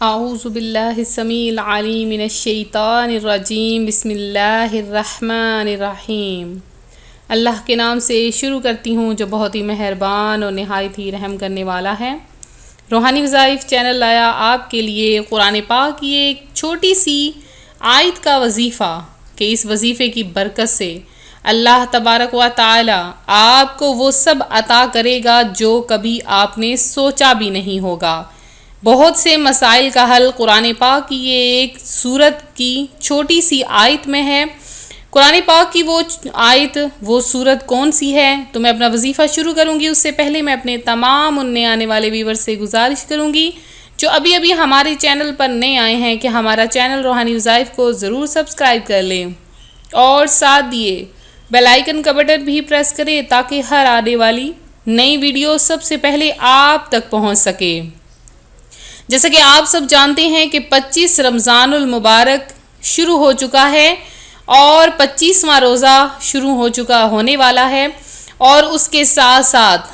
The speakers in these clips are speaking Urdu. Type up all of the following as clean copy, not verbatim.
اعوذ باللہ السمیع العلیم من الشیطان الرجیم بسم اللہ الرحمن الرحیم۔ اللہ کے نام سے شروع کرتی ہوں جو بہت ہی مہربان اور نہایت ہی رحم کرنے والا ہے۔ روحانی وظائف چینل لایا آپ کے لیے قرآن پاک کی ایک چھوٹی سی آیت کا وظیفہ کہ اس وظیفے کی برکت سے اللہ تبارک و تعالی آپ کو وہ سب عطا کرے گا جو کبھی آپ نے سوچا بھی نہیں ہوگا۔ بہت سے مسائل کا حل قرآن پاک کی یہ ایک سورت کی چھوٹی سی آیت میں ہے۔ قرآن پاک کی وہ آیت وہ سورت کون سی ہے تو میں اپنا وظیفہ شروع کروں گی، اس سے پہلے میں اپنے تمام نئے آنے والے ویور سے گزارش کروں گی جو ابھی ہمارے چینل پر نئے آئے ہیں کہ ہمارا چینل روحانی وظائف کو ضرور سبسکرائب کر لیں اور ساتھ دیے بیل آئیکن کا بٹن بھی پریس کریں تاکہ ہر آنے والی نئی ویڈیو سب سے پہلے آپ تک پہنچ سکے۔ جیسا کہ آپ سب جانتے ہیں کہ 25 رمضان المبارک شروع ہو چکا ہے اور 25واں روزہ شروع ہونے والا ہے، اور اس کے ساتھ ساتھ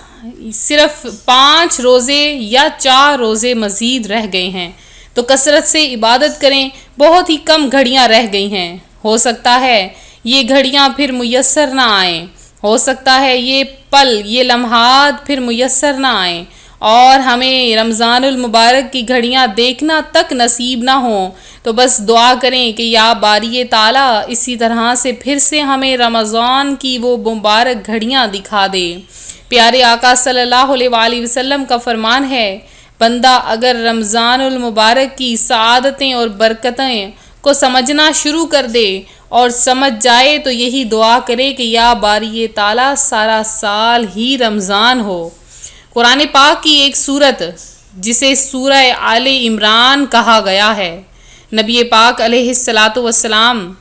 صرف 5 روزے یا 4 روزے مزید رہ گئے ہیں، تو کثرت سے عبادت کریں۔ بہت ہی کم گھڑیاں رہ گئی ہیں، ہو سکتا ہے یہ گھڑیاں پھر میسر نہ آئیں، ہو سکتا ہے یہ پل یہ لمحات پھر میسر نہ آئیں اور ہمیں رمضان المبارک کی گھڑیاں دیکھنا تک نصیب نہ ہوں، تو بس دعا کریں کہ یا باری تعالیٰ اسی طرح سے پھر سے ہمیں رمضان کی وہ مبارک گھڑیاں دکھا دے۔ پیارے آقا صلی اللہ علیہ وآلہ وسلم کا فرمان ہے، بندہ اگر رمضان المبارک کی سعادتیں اور برکتیں کو سمجھنا شروع کر دے اور سمجھ جائے تو یہی دعا کرے کہ یا باری تعالیٰ سارا سال ہی رمضان ہو۔ قرآن پاک کی ایک سورت جسے سورہ آل عمران کہا گیا ہے، نبی پاک علیہ السلام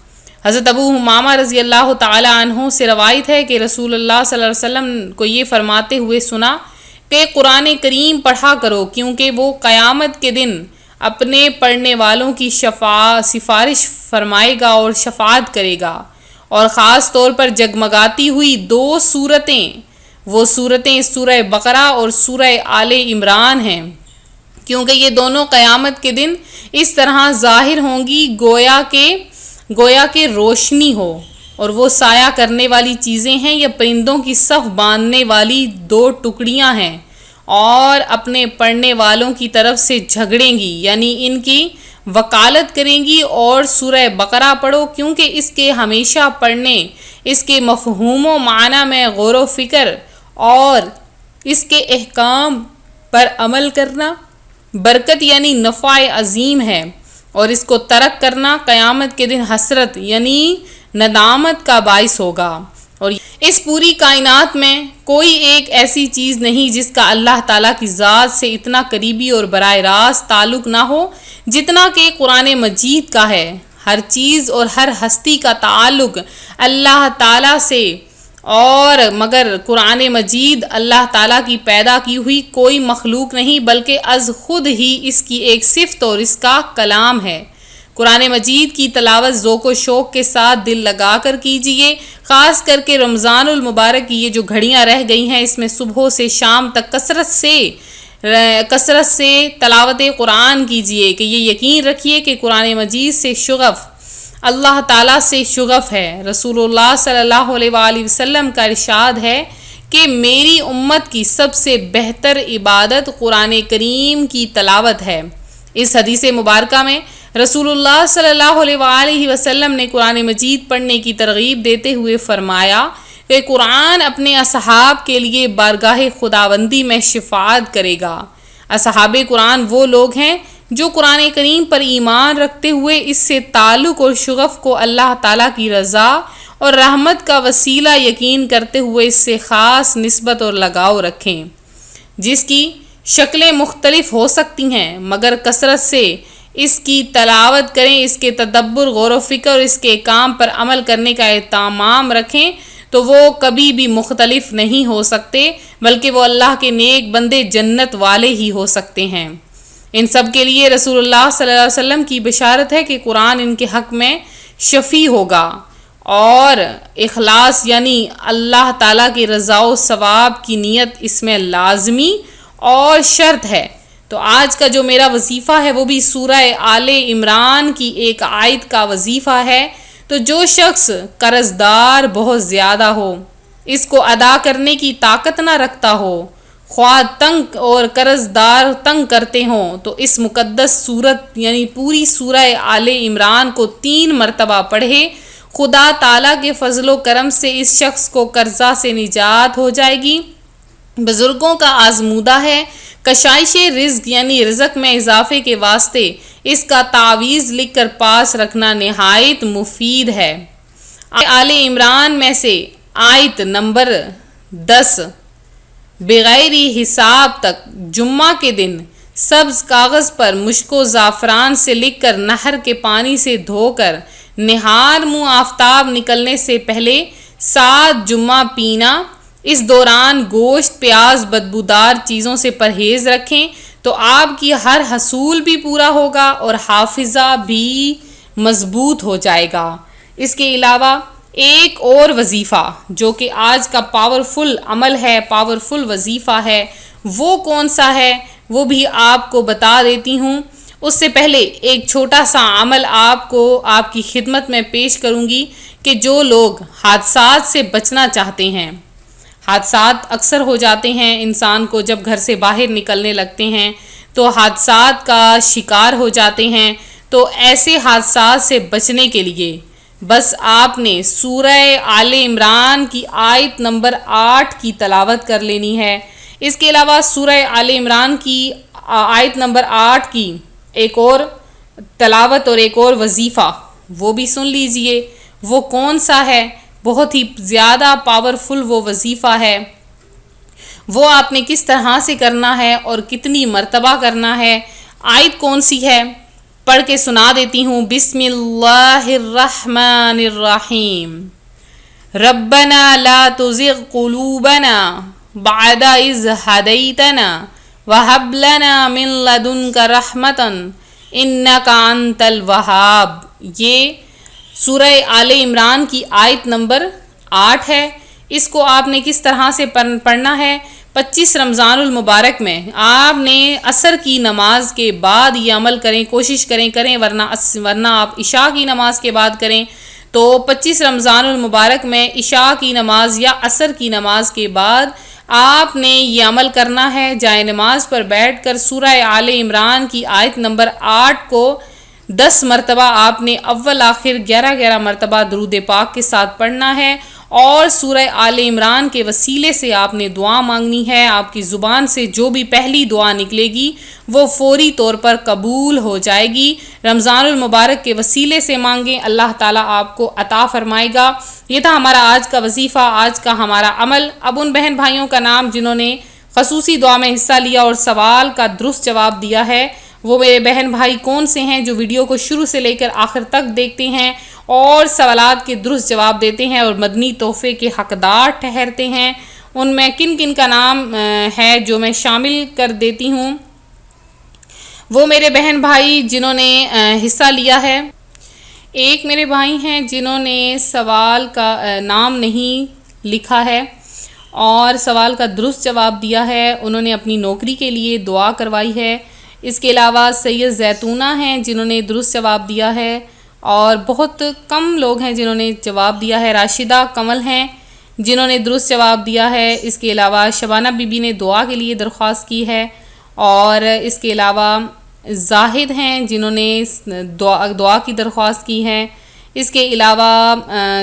حضرت ابو امامہ رضی اللہ تعالی عنہ سے روایت ہے کہ رسول اللہ صلی اللہ علیہ وسلم کو یہ فرماتے ہوئے سنا کہ قرآن کریم پڑھا کرو کیونکہ وہ قیامت کے دن اپنے پڑھنے والوں کی سفارش فرمائے گا اور شفاعت کرے گا، اور خاص طور پر جگمگاتی ہوئی 2 سورتیں وہ سورتیں سورہ بقرہ اور سورہ آل عمران ہیں، کیونکہ یہ دونوں قیامت کے دن اس طرح ظاہر ہوں گی گویا کہ روشنی ہو، اور وہ سایہ کرنے والی چیزیں ہیں یا پرندوں کی صف باندھنے والی 2 ٹکڑیاں ہیں، اور اپنے پڑھنے والوں کی طرف سے جھگڑیں گی، یعنی ان کی وکالت کریں گی۔ اور سورہ بقرہ پڑھو کیونکہ اس کے ہمیشہ پڑھنے، اس کے مفہوم و معنی میں غور و فکر اور اس کے احکام پر عمل کرنا برکت یعنی نفع عظیم ہے، اور اس کو ترک کرنا قیامت کے دن حسرت یعنی ندامت کا باعث ہوگا۔ اور اس پوری کائنات میں کوئی ایک ایسی چیز نہیں جس کا اللہ تعالیٰ کی ذات سے اتنا قریبی اور براہ راست تعلق نہ ہو جتنا کہ قرآن مجید کا ہے۔ ہر چیز اور ہر ہستی کا تعلق اللہ تعالیٰ سے، اور مگر قرآن مجید اللہ تعالیٰ کی پیدا کی ہوئی کوئی مخلوق نہیں بلکہ از خود ہی اس کی ایک صفت اور اس کا کلام ہے۔ قرآن مجید کی تلاوت ذوق و شوق کے ساتھ دل لگا کر کیجئے، خاص کر کے رمضان المبارک کی یہ جو گھڑیاں رہ گئی ہیں اس میں صبح سے شام تک کثرت سے تلاوت قرآن کیجئے کہ یہ یقین رکھیے کہ قرآن مجید سے شغف اللہ تعالیٰ سے شغف ہے۔ رسول اللہ صلی اللہ علیہ وآلہ وسلم کا ارشاد ہے کہ میری امت کی سب سے بہتر عبادت قرآن کریم کی تلاوت ہے۔ اس حدیث مبارکہ میں رسول اللہ صلی اللہ علیہ وآلہ وسلم نے قرآن مجید پڑھنے کی ترغیب دیتے ہوئے فرمایا کہ قرآن اپنے اصحاب کے لیے بارگاہ خداوندی میں شفاعت کرے گا۔ اصحاب قرآن وہ لوگ ہیں جو قرآن کریم پر ایمان رکھتے ہوئے اس سے تعلق اور شغف کو اللہ تعالیٰ کی رضا اور رحمت کا وسیلہ یقین کرتے ہوئے اس سے خاص نسبت اور لگاؤ رکھیں، جس کی شکلیں مختلف ہو سکتی ہیں، مگر کثرت سے اس کی تلاوت کریں، اس کے تدبر، غور و فکر اور اس کے کام پر عمل کرنے کا اہتمام رکھیں تو وہ کبھی بھی مختلف نہیں ہو سکتے بلکہ وہ اللہ کے نیک بندے جنت والے ہی ہو سکتے ہیں۔ ان سب کے لیے رسول اللہ صلی اللہ علیہ وسلم کی بشارت ہے کہ قرآن ان کے حق میں شفیع ہوگا، اور اخلاص یعنی اللہ تعالیٰ کی رضا و ثواب کی نیت اس میں لازمی اور شرط ہے۔ تو آج کا جو میرا وظیفہ ہے وہ بھی سورہ آل عمران کی ایک آیت کا وظیفہ ہے۔ تو جو شخص قرض دار بہت زیادہ ہو، اس کو ادا کرنے کی طاقت نہ رکھتا ہو، خواہ تنگ اور قرض دار تنگ کرتے ہوں، تو اس مقدس سورت یعنی پوری سورہ آل عمران کو 3 مرتبہ پڑھے۔ خدا تعالیٰ کے فضل و کرم سے اس شخص کو قرضہ سے نجات ہو جائے گی۔ بزرگوں کا آزمودہ ہے، کشائش رزق یعنی رزق میں اضافے کے واسطے اس کا تعویذ لکھ کر پاس رکھنا نہایت مفید ہے۔ آل عمران میں سے آیت نمبر 10 بغیر حساب تک جمعہ کے دن سبز کاغذ پر مشک و زعفران سے لکھ کر نہر کے پانی سے دھو کر نہار منہ آفتاب نکلنے سے پہلے 7 جمعہ پینا۔ اس دوران گوشت، پیاز، بدبودار چیزوں سے پرہیز رکھیں تو آپ کی ہر حصول بھی پورا ہوگا اور حافظہ بھی مضبوط ہو جائے گا۔ اس کے علاوہ ایک اور وظیفہ جو کہ آج کا پاورفل عمل ہے، پاورفل وظیفہ ہے، وہ کون سا ہے وہ بھی آپ کو بتا دیتی ہوں۔ اس سے پہلے ایک چھوٹا سا عمل آپ کو آپ کی خدمت میں پیش کروں گی کہ جو لوگ حادثات سے بچنا چاہتے ہیں، حادثات اکثر ہو جاتے ہیں انسان کو جب گھر سے باہر نکلنے لگتے ہیں تو حادثات کا شکار ہو جاتے ہیں، تو ایسے حادثات سے بچنے کے لیے بس آپ نے سورہ آل عمران کی آیت نمبر 8 کی تلاوت کر لینی ہے۔ اس کے علاوہ سورہ آل عمران کی آیت نمبر 8 کی ایک اور تلاوت اور ایک اور وظیفہ وہ بھی سن لیجئے۔ وہ کون سا ہے؟ بہت ہی زیادہ پاورفل وہ وظیفہ ہے۔ وہ آپ نے کس طرح سے کرنا ہے اور کتنی مرتبہ کرنا ہے؟ آیت کون سی ہے؟ پڑھ کے سنا دیتی ہوں۔ بسم اللہ الرحمن الرحیم۔ ربنا لا تزغ قلوبنا بعد اذ ہدیتنا وہب لنا من لدنک رحمۃ انک انت الوہاب۔ یہ سورہ آل عمران کی آیت نمبر 8 ہے۔ اس کو آپ نے کس طرح سے پڑھنا ہے؟ 25 رمضان المبارک میں آپ نے عصر کی نماز کے بعد یہ عمل کریں، کوشش کریں ورنہ آپ عشاء کی نماز کے بعد کریں۔ تو 25 رمضان المبارک میں عشاء کی نماز یا عصر کی نماز کے بعد آپ نے یہ عمل کرنا ہے۔ جائے نماز پر بیٹھ کر سورہ آل عمران کی آیت نمبر 8 کو 10 مرتبہ آپ نے اول آخر 11 مرتبہ درود پاک کے ساتھ پڑھنا ہے، اور سورہ آل عمران کے وسیلے سے آپ نے دعا مانگنی ہے۔ آپ کی زبان سے جو بھی پہلی دعا نکلے گی وہ فوری طور پر قبول ہو جائے گی۔ رمضان المبارک کے وسیلے سے مانگیں، اللہ تعالیٰ آپ کو عطا فرمائے گا۔ یہ تھا ہمارا آج کا وظیفہ، آج کا ہمارا عمل۔ اب ان بہن بھائیوں کا نام جنہوں نے خصوصی دعا میں حصہ لیا اور سوال کا درست جواب دیا ہے، وہ میرے بہن بھائی کون سے ہیں جو ویڈیو کو شروع سے لے کر آخر تک دیکھتے ہیں اور سوالات کے درست جواب دیتے ہیں اور مدنی تحفے کے حقدار ٹھہرتے ہیں؟ ان میں کن کن کا نام ہے جو میں شامل کر دیتی ہوں۔ وہ میرے بہن بھائی جنہوں نے حصہ لیا ہے، ایک میرے بھائی ہیں جنہوں نے سوال کا نام نہیں لکھا ہے اور سوال کا درست جواب دیا ہے، انہوں نے اپنی نوکری کے لیے دعا کروائی ہے۔ اس کے علاوہ سید زیتونہ ہیں جنہوں نے درست جواب دیا ہے، اور بہت کم لوگ ہیں جنہوں نے جواب دیا ہے۔ راشدہ کمل ہیں جنہوں نے درست جواب دیا ہے۔ اس کے علاوہ شبانہ بی بی نے دعا کے لیے درخواست کی ہے، اور اس کے علاوہ زاہد ہیں جنہوں نے دعا کی درخواست کی ہے۔ اس کے علاوہ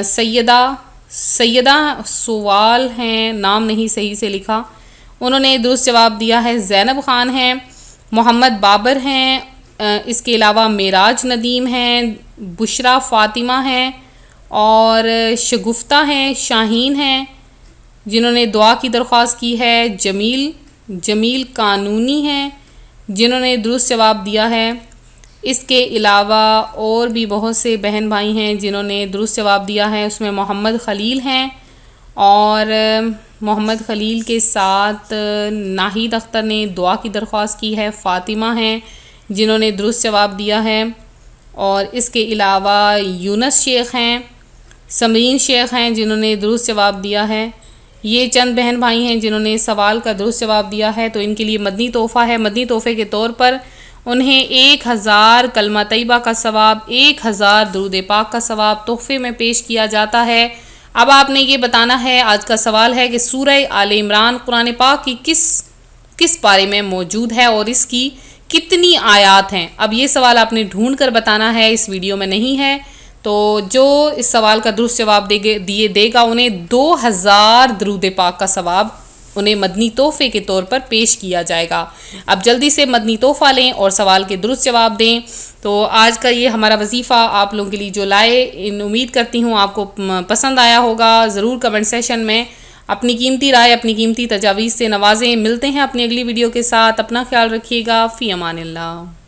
سیدہ سوال ہیں، نام نہیں صحیح سے لکھا، انہوں نے درست جواب دیا ہے۔ زینب خان ہیں، محمد بابر ہیں، اس کے علاوہ معراج ندیم ہیں، بشرا فاطمہ ہیں، اور شگفتہ ہیں، شاہین ہیں جنہوں نے دعا کی درخواست کی ہے۔ جمیل قانونی ہیں جنہوں نے درست جواب دیا ہے۔ اس کے علاوہ اور بھی بہت سے بہن بھائی ہیں جنہوں نے درست جواب دیا ہے، اس میں محمد خلیل ہیں، اور محمد خلیل کے ساتھ ناہید اختر نے دعا کی درخواست کی ہے۔ فاطمہ ہیں جنہوں نے درست جواب دیا ہے، اور اس کے علاوہ یونس شیخ ہیں، سمرین شیخ ہیں جنہوں نے درست جواب دیا ہے۔ یہ چند بہن بھائی ہیں جنہوں نے سوال کا درست جواب دیا ہے، تو ان کے لیے مدنی تحفہ ہے۔ مدنی تحفے کے طور پر انہیں 1000 کلمہ طیبہ کا ثواب، 1000 درود پاک کا ثواب تحفے میں پیش کیا جاتا ہے۔ اب آپ نے یہ بتانا ہے، آج کا سوال ہے کہ سورہ آل عمران قرآن پاک کی کس پارے میں موجود ہے اور اس کی کتنی آیات ہیں؟ اب یہ سوال آپ نے ڈھونڈ کر بتانا ہے، اس ویڈیو میں نہیں ہے۔ تو جو اس سوال کا درست جواب دے گا انہیں 2000 درود پاک کا ثواب انہیں مدنی تحفے کے طور پر پیش کیا جائے گا۔ اب جلدی سے مدنی تحفہ لیں اور سوال کے درست جواب دیں۔ تو آج کا یہ ہمارا وظیفہ آپ لوگوں کے لیے جو لائے، امید کرتی ہوں آپ کو پسند آیا ہوگا۔ ضرور کمنٹ سیشن میں اپنی قیمتی رائے، اپنی قیمتی تجاویز سے نوازیں۔ ملتے ہیں اپنی اگلی ویڈیو کے ساتھ، اپنا خیال رکھیے گا۔ فی امان اللہ۔